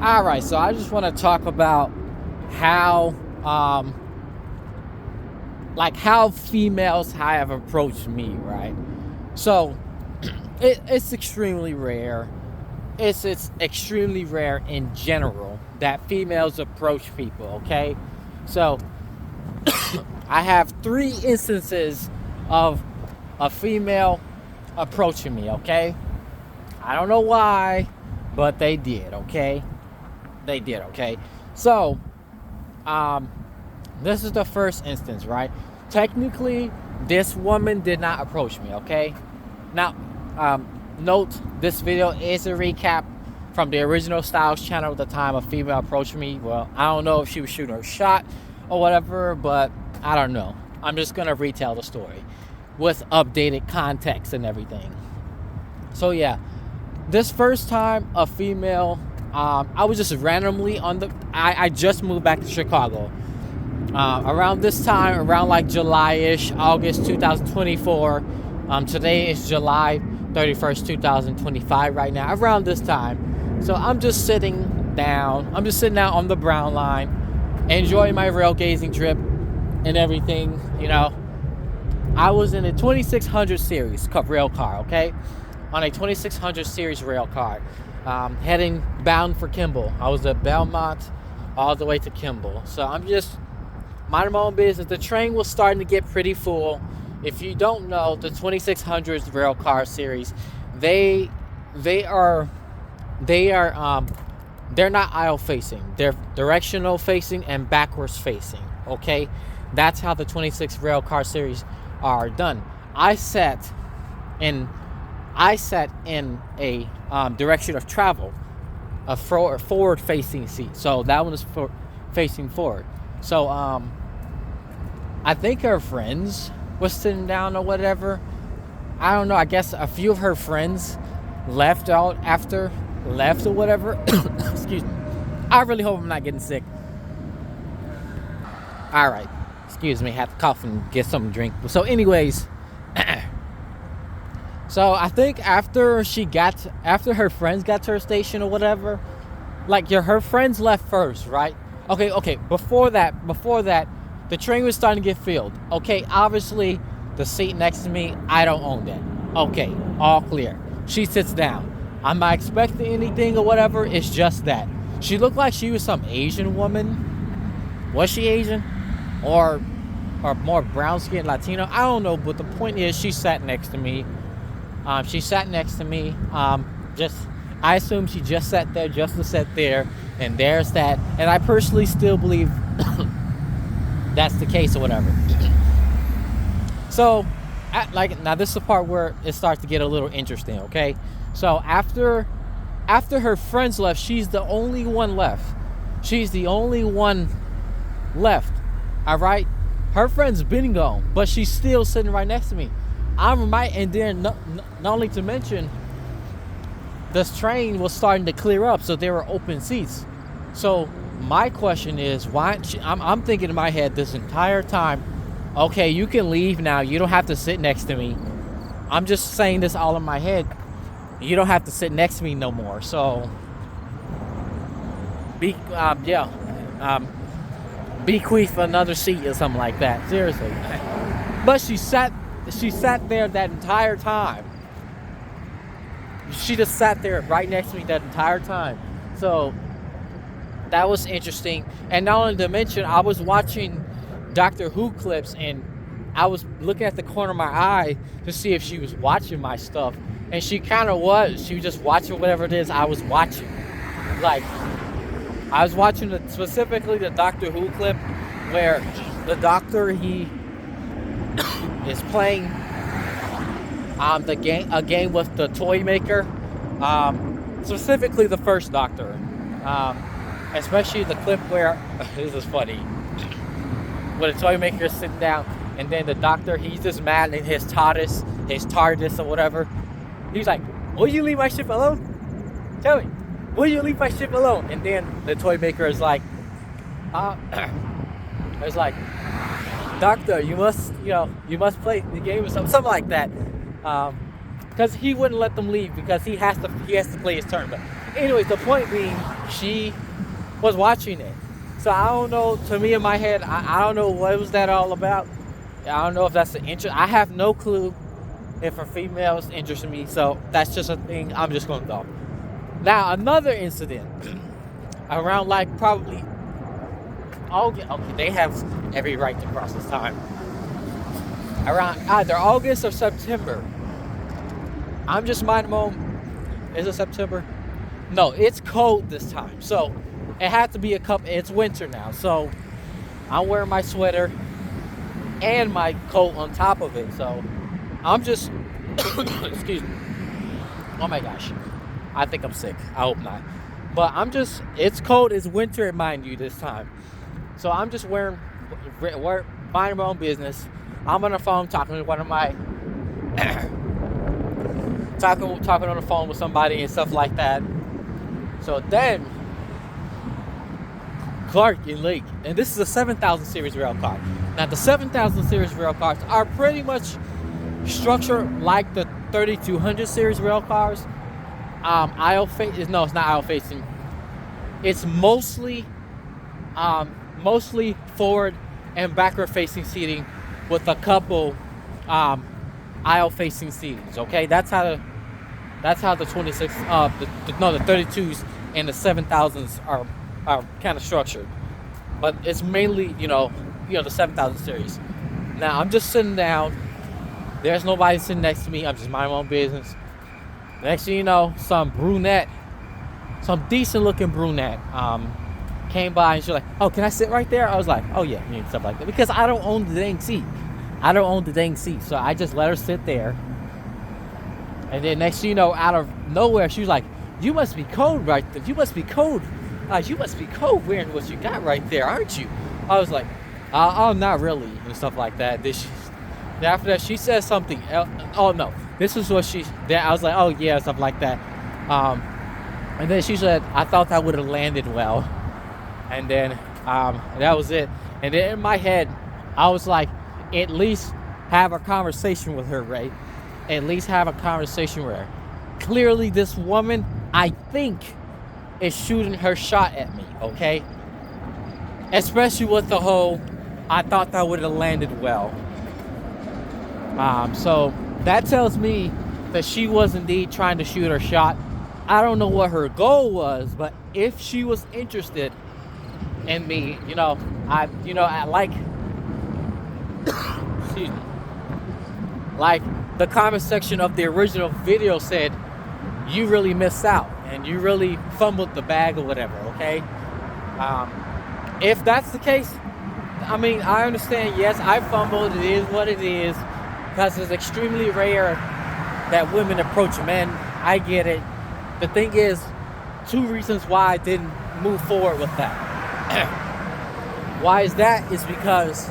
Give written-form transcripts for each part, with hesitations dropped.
All right, so I just want to talk about how, how females have approached me, right? So, it's extremely rare. It's extremely rare in general that females approach people. Okay, so I have 3 instances of a female approaching me. Okay, I don't know why, but they did. Okay. They did, okay? So, this is the first instance, right? Technically, this woman did not approach me, okay? Now, note, this video is a recap from the original Styles channel at the time a female approached me. Well, I don't know if she was shooting her shot or whatever, but I don't know. I'm just going to retell the story with updated context and everything. So, yeah, this first time a female... I was just randomly I just moved back to Chicago. Around this time, around like July-ish, August 2024. Today is July 31st, 2025 right now, around this time. So I'm just sitting down. I'm just sitting out on the Brown line, enjoying my rail gazing trip and everything, you know. I was in a 2600 series rail car, okay? On a 2600 series rail car. Heading bound for Kimball. I was at Belmont all the way to Kimball. So I'm just minding my own business. The train was starting to get pretty full. If you don't know, the 2600s rail car series, they're not aisle facing. They're directional facing and backwards facing. Okay, that's how the 26 rail car series are done. I sat in a direction of travel, a forward-facing seat. So that one is facing forward. So I think her friends were sitting down or whatever. I don't know. I guess a few of her friends left or whatever. Excuse me. I really hope I'm not getting sick. All right. Excuse me. I have to cough and get something to drink. So anyways... So I think after her friends got to her station or whatever, her friends left first, right? Okay. Before that, the train was starting to get filled. Okay, obviously the seat next to me, I don't own that. Okay, all clear. She sits down. I'm not expecting anything or whatever. It's just that she looked like she was some Asian woman. Was she Asian, or more brown skinned Latino? I don't know. But the point is, she sat next to me. I assume she just sat there just to sit there, and there's that. And I personally still believe that's the case or whatever. So, now this is the part where it starts to get a little interesting, okay? So after her friends left, she's the only one left. All right? Her friend's been gone, but she's still sitting right next to me. And then not only to mention, this train was starting to clear up, so there were open seats. So my question is, why? I'm thinking in my head this entire time, okay, you can leave now. You don't have to sit next to me. I'm just saying this all in my head. You don't have to sit next to me no more. So bequeath another seat or something like that. Seriously. But she sat there that entire time. She just sat there right next to me that entire time. So that was interesting. And not only to mention, I was watching Doctor Who clips, and I was looking at the corner of my eye to see if she was watching my stuff. And she kind of was. She was just watching whatever it is I was watching. I was watching specifically the Doctor Who clip where the Doctor, he is playing a game with the toy maker, specifically the first Doctor, especially the clip where this is funny, where the toy maker is sitting down, and then the Doctor, he's just mad in his TARDIS or whatever. He's like, "Will you leave my ship alone? Tell me, will you leave my ship alone?" And then the toy maker is like, it's like, "Doctor, you must play the game," or something like that. Because he wouldn't let them leave because he has to play his turn. But anyways, the point being, she was watching it. So I don't know, to me in my head, I don't know what was that all about. I don't know if that's the interest. I have no clue if a female is interested in me. So that's just a thing I'm just going to go. Now, another incident around like probably, okay, they have every right to cross this time. Around either August or September. I'm just minding my own. Is it September? No, it's cold this time. So it had to be it's winter now. So I'm wearing my sweater and my coat on top of it. So I'm just, excuse me. Oh my gosh. I think I'm sick. I hope not. But it's cold, it's winter, mind you, this time. So I'm just minding my own business. I'm on the phone talking to one of my, talking on the phone with somebody and stuff like that. So then, Clark and Lake, and this is a 7000 series rail car. Now the 7000 series rail cars are pretty much structured like the 3200 series rail cars. It's not aisle facing. It's mostly forward and backward facing seating with a couple aisle facing seatings. Okay, that's how the 26 the 32s and the 7000s are kind of structured. But it's mainly the 7000 series. Now I'm just sitting down. There's nobody sitting next to me. I'm just minding my own business. Next thing you know, some decent looking brunette came by and she's like, "Oh, can I sit right there?" I was like, "Oh yeah," and stuff like that, because I don't own the dang seat. So I just let her sit there. And then next thing you know, out of nowhere, she was like, "You must be cold right there. You must be cold. You must be cold wearing what you got right there, aren't you?" I was like, "Oh, not really," and stuff like that. Then after that, she said something else. Oh no, this is what I was like, "Oh yeah," stuff like that. And then she said, "I thought that would have landed well." And then that was it. And then in my head, I was like, at least have a conversation with her, Ray. At least have a conversation with her. Clearly, this woman, I think, is shooting her shot at me, okay? Especially with the whole, "I thought that would have landed well." So that tells me that she was indeed trying to shoot her shot. I don't know what her goal was, but if she was interested in me, I like, excuse me, like the comment section of the original video said, "You really missed out and you really fumbled the bag," or whatever. Okay. If that's the case, I mean, I understand. Yes, I fumbled. It is what it is, because it's extremely rare that women approach men. I get it. The thing is, 2 reasons why I didn't move forward with that. Why is that? Is because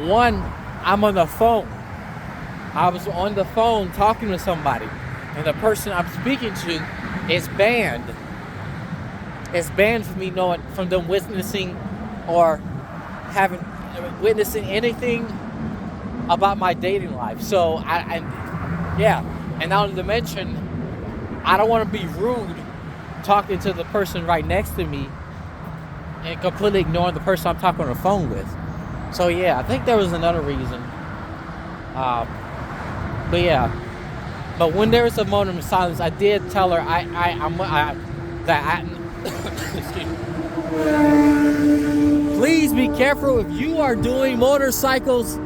one, I'm on the phone. I was on the phone talking to somebody, and the person I'm speaking to is banned. It's banned from me from them witnessing or witnessing anything about my dating life. So and not to mention, I don't want to be rude talking to the person right next to me and completely ignoring the person I'm talking on the phone with. So yeah, I think there was another reason. But when there was a moment of silence, I did tell her excuse me. Please be careful if you are doing motorcycles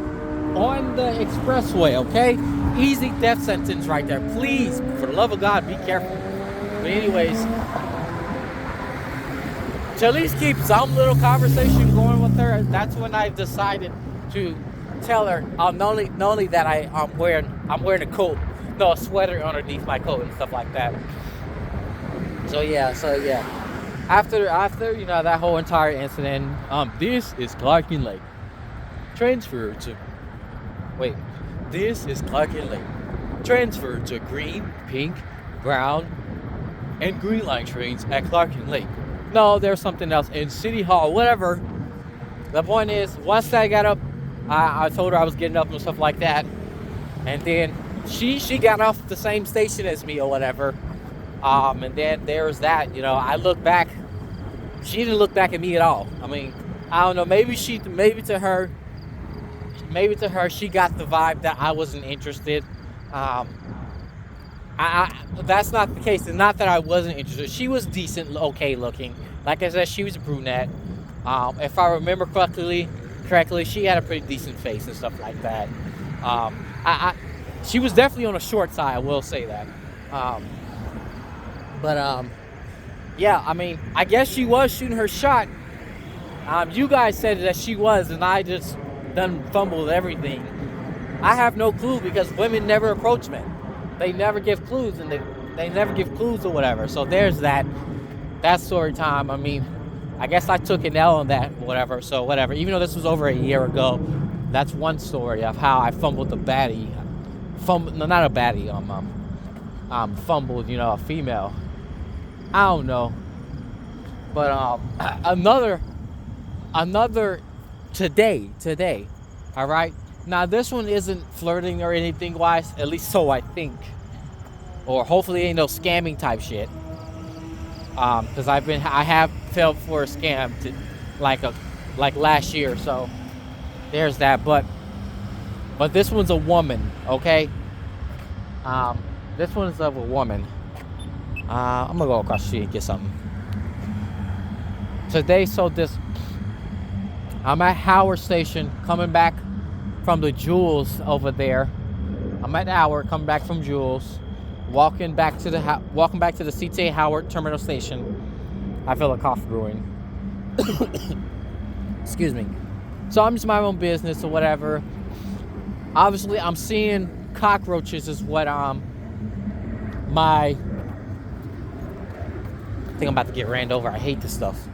on the expressway, okay? Easy death sentence right there. Please, for the love of God, be careful. But anyways, to at least keep some little conversation going with her, that's when I decided to tell her, not only that I'm wearing a coat, a sweater underneath my coat and stuff like that. So yeah. After that whole entire incident, this is Clark and Lake. This is Clark and Lake. Transfer to green, pink, brown, and green line trains at Clark and Lake. No, there's something else in City Hall, whatever. The point is, once I got up, I told her I was getting up and stuff like that. And then she got off the same station as me or whatever. And then there's that, you know, I look back, she didn't look back at me at all. I mean, I don't know, maybe to her, she got the vibe that I wasn't interested. That's not the case. It's not that I wasn't interested. She was decent, okay looking. Like I said, she was a brunette. If I remember correctly, she had a pretty decent face and stuff like that. She was definitely on the short side, I will say that. Yeah, I mean, I guess she was shooting her shot. You guys said that she was, and I just done fumbled everything. I have no clue because women never approach men. They never give clues, and they never give clues or whatever. So there's that. That's story time. I mean, I guess I took an L on that, whatever. So whatever. Even though this was over a year ago, that's one story of how I fumbled the baddie. No, not a baddie. Fumbled, you know, a female. I don't know. But another today. All right. Now this one isn't flirting or anything wise, at least so I think. Or hopefully ain't no scamming type shit. Because I have fell for a scam like last year, so there's that. But this one's a woman, okay? This one's of a woman. I'm gonna go across the street and get something. Today, I'm at Howard Station, coming back from the Jules over there. I'm at Howard, coming back from Jules, walking back to the CTA Howard Terminal Station. I feel a cough brewing. Excuse me. So I'm just my own business or whatever. Obviously, I'm seeing cockroaches is what I think I'm about to get ran over. I hate this stuff.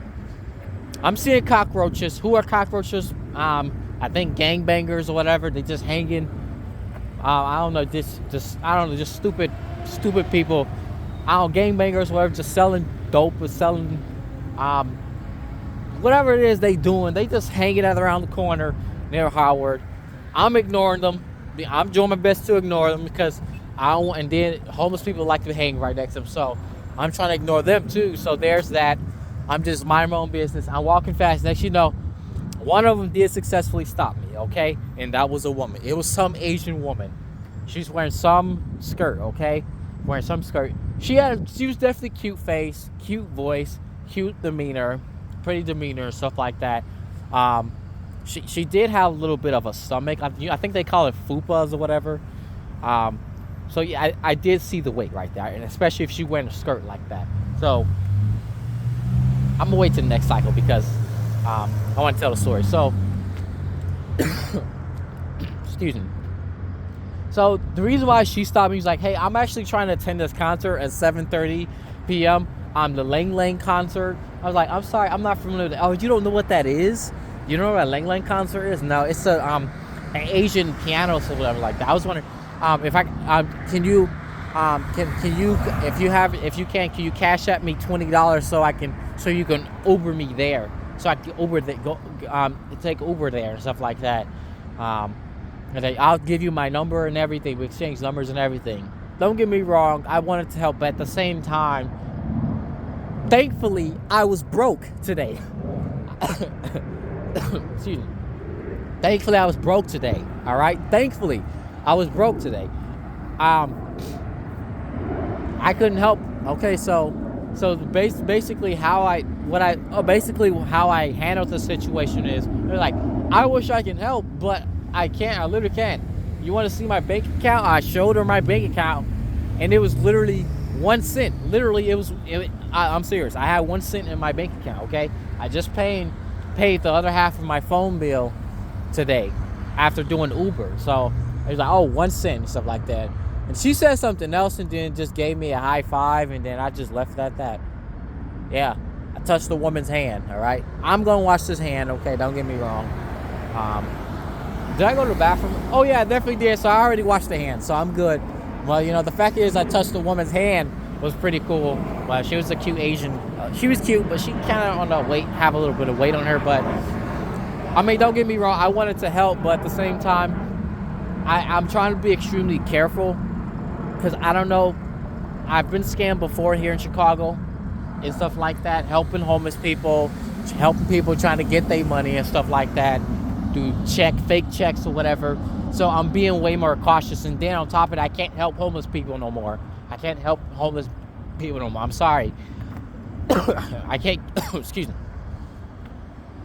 I'm seeing cockroaches. Who are cockroaches? I think gangbangers or whatever. They just hanging. I don't know. Just stupid people. Gangbangers, whatever. Just selling dope or selling, whatever it is they doing. They just hanging out around the corner near Howard. I'm ignoring them. I'm doing my best to ignore them because I don't want. And then homeless people like to hang right next to them, so I'm trying to ignore them too. So there's that. I'm just minding my own business. I'm walking fast. Next you know, one of them did successfully stop me, okay? And that was a woman. It was some Asian woman. She was wearing some skirt, okay? Wearing some skirt. She was definitely cute face, cute voice, cute demeanor, pretty demeanor, stuff like that. She did have a little bit of a stomach. I think they call it fupas or whatever. So yeah, I did see the weight right there, and especially if she wearing a skirt like that. So I'm gonna wait till the next cycle because I want to tell the story. So, excuse me. So the reason why she stopped me was like, hey, I'm actually trying to attend this concert at 7:30 p.m. The Lang Lang concert. I was like, I'm sorry, I'm not familiar with that. Oh, you don't know what that is? You know what a Lang Lang concert is? No, it's an Asian piano or whatever like that. I was wondering can you can you cash at me $20 so you can Uber me there, so I can take Uber there and stuff like that. And I'll give you my number and everything. We exchange numbers and everything. Don't get me wrong, I wanted to help, but at the same time, thankfully, I was broke today. Excuse me. Thankfully, I was broke today. All right. Thankfully, I was broke today. I couldn't help. Okay, so basically how I handled the situation is they're like, I wish I can help, but I can't. I literally can't. You want to see my bank account? I showed her my bank account, and it was literally 1 cent. Literally, I'm serious. I had 1 cent in my bank account. Okay, I just paid the other half of my phone bill today after doing Uber. So it was like, oh, 1 cent and stuff like that. And she said something else and then just gave me a high five, and then I just left it at that. Yeah, I touched the woman's hand, all right? I'm going to wash this hand, okay? Don't get me wrong. Did I go to the bathroom? Oh, yeah, I definitely did. So I already washed the hand, so I'm good. Well, you know, the fact is I touched the woman's hand was pretty cool. Well, she was a cute Asian. She was cute, but she kind of have a little bit of weight on her. But, I mean, don't get me wrong. I wanted to help, but at the same time, I'm trying to be extremely careful. Because I don't know I've been scammed before here in Chicago and stuff like that, helping homeless people, helping people trying to get their money and stuff like that, do fake checks or whatever. So I'm being way more cautious. And then on top of it, I can't help homeless people no more. I can't help homeless people no more. I'm sorry. I can't, excuse me,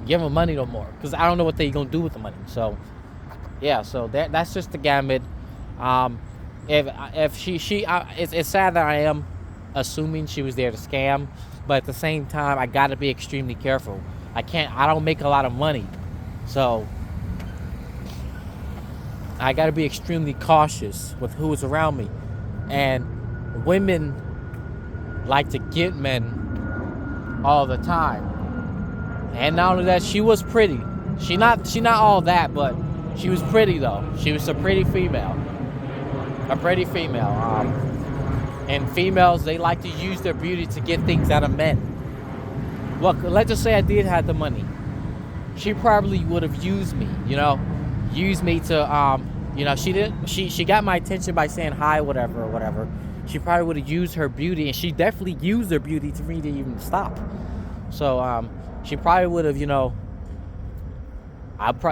give them money no more because I don't know what they're going to do with the money. So, yeah, so that's just the gamut. If it's sad that I am assuming she was there to scam, but at the same time, I got to be extremely careful. I don't make a lot of money. So, I got to be extremely cautious with who is around me. And women like to get men all the time. And not only that, she was pretty. She not all that, but she was pretty though. She was a pretty female. A pretty female. And females, they like to use their beauty to get things out of men. Well, let's just say I did have the money. She probably would have used me, used me to, she got my attention by saying hi, whatever. She probably would have used her beauty, and she definitely used her beauty for me to even stop. So, she probably would have,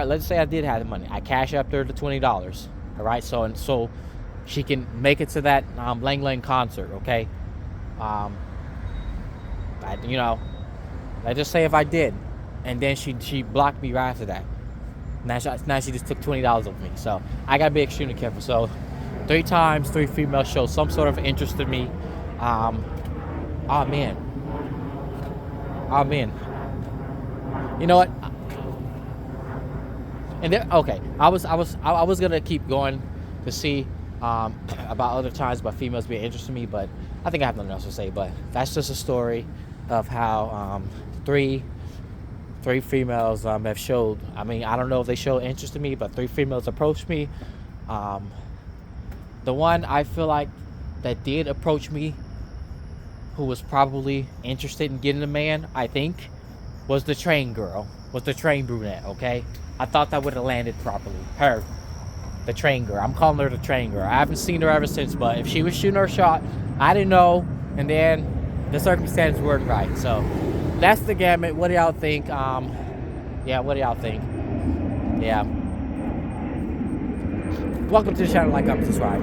let's say I did have the money. I cash up her the $20, all right? So she can make it to that Lang Lang concert, okay? Let's just say if I did, and then she blocked me right after that. Now she just took $20 of me. So I gotta be extremely careful. So 3 times, 3 females show some sort of interest in me. Oh man. You know what? And then okay, I was gonna keep going to see about other times about females being interested in me, but I think I have nothing else to say. But that's just a story of how 3 females have showed. I mean, I don't know if they showed interest in me, but 3 females approached me. The one I feel like that did approach me, who was probably interested in getting a man, I think, was the train girl, was the train brunette, okay? I thought that would have landed properly. Her, the train girl. I'm calling her the train girl. I haven't seen her ever since, but if she was shooting her shot, I didn't know, and then the circumstances weren't right. So that's the gamut. What do y'all think? What do y'all think? Yeah. Welcome to the channel. Like, comment, subscribe.